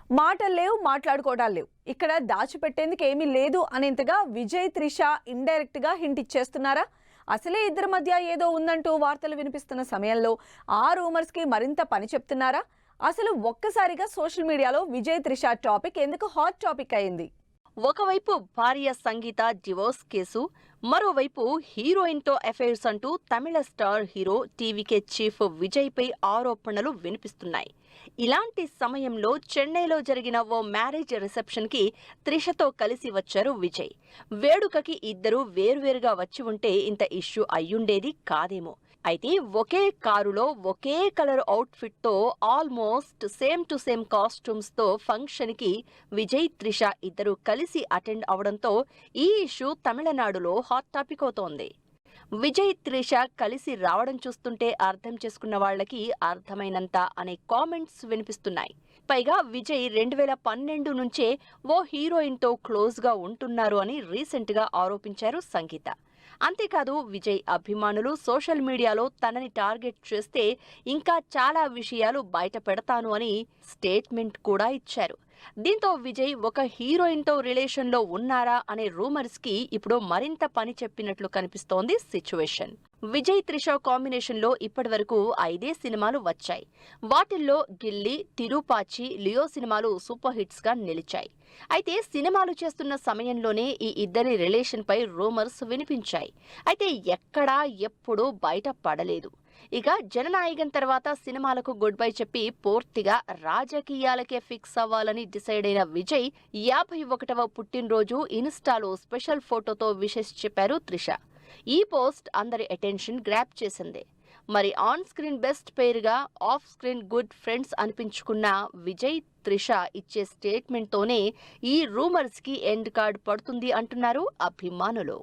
మాటలు లేవు, మాట్లాడుకోవడాలు లేవు. ఇక్కడ దాచిపెట్టేందుకు ఏమీ లేదు అనేంతగా విజయ్, త్రిష ఇండైరెక్ట్ గా హింట్ ఇచ్చేస్తున్నారా? అసలే ఇద్దరి మధ్య ఏదో ఉందంటూ వార్తలు వినిపిస్తున్న సమయంలో ఆ రూమర్స్ కి మరింత పని చెప్తున్నారా? అసలు ఒక్కసారిగా సోషల్ మీడియాలో విజయ్, త్రిష టాపిక్ ఎందుకు హాట్ టాపిక్ అయింది? ఒకవైపు భార్య సంగీత డివోర్స్ కేసు, మరోవైపు హీరోయిన్తో అఫైర్స్ అంటూ Tamil star hero TVK chief Vijay పై ఆరోపణలు వినిపిస్తున్నాయి. ఇలాంటి సమయంలో చెన్నైలో జరిగిన ఓ మ్యారేజ్ రిసెప్షన్ కి త్రిషతో కలిసి వచ్చారు విజయ్. వేడుకకి ఇద్దరు వేర్వేరుగా వచ్చి ఉంటే ఇంత ఇష్యూ అయ్యుండేది కాదేమో. అయితే ఒకే కారులో ఒకే కలర్ అవుట్ఫిట్ తో almost same to same costumes తో ఫంక్షన్ కి విజయ్, త్రిష ఇద్దరు కలిసి అటెండ్ అవడంతో ఈ ఇష్యూ తమిళనాడులో హాట్ టాపిక్ అవుతోంది. విజయ్, త్రిష కలిసి రావడం చూస్తుంటే అర్థం చేసుకున్న వాళ్లకి అర్థమైనంత అనే కామెంట్స్ వినిపిస్తున్నాయి. పైగా విజయ్ 2012 నుంచే ఓ హీరోయిన్తో క్లోజ్గా ఉంటున్నారు అని రీసెంట్ గా ఆరోపించారు సంగీత. అంతేకాదు విజయ్ అభిమానులు సోషల్ మీడియాలో తనని టార్గెట్ చేస్తే ఇంకా చాలా విషయాలు బయట పెడతాను అని స్టేట్మెంట్ కూడా ఇచ్చారు. దీంతో విజయ్ ఒక హీరోయిన్తో రిలేషన్లో ఉన్నారా అనే రూమర్స్ కి ఇప్పుడు మరింత పని చెప్పినట్లు కనిపిస్తోంది సిచ్యువేషన్. విజయ్, త్రిష కాంబినేషన్లో ఇప్పటివరకు 5 సినిమాలు వచ్చాయి. వాటిల్లో గిల్లీ, తిరుపాచి, లియో సినిమాలు సూపర్ హిట్స్ గా నిలిచాయి. అయితే సినిమాలు చేస్తున్న సమయంలోనే ఈ ఇద్దరి రిలేషన్ పై రూమర్స్ వినిపించాయి. అయితే ఎక్కడా ఎప్పుడూ బయట పడలేదు. ఇక జననాయకన్ తర్వాత సినిమాలకు గుడ్ బై చెప్పి పూర్తిగా రాజకీయాలకే ఫిక్స్ అవ్వాలని డిసైడ్ అయిన విజయ్ 51వ పుట్టినరోజు ఇన్స్టాలో స్పెషల్ ఫోటోతో విషెస్ చెప్పారు త్రిష. ఈ పోస్ట్ అందరి అటెన్షన్ గ్రాప్ చేసింది. మరి ఆన్ స్క్రీన్ బెస్ట్ పేరుగా, ఆఫ్ స్క్రీన్ గుడ్ ఫ్రెండ్స్ అనిపించుకున్న విజయ్, త్రిష ఇచ్చే స్టేట్మెంట్ తోనే ఈ రూమర్స్ కి ఎండ్ కార్డ్ పడుతుంది అంటున్నారు అభిమానులు.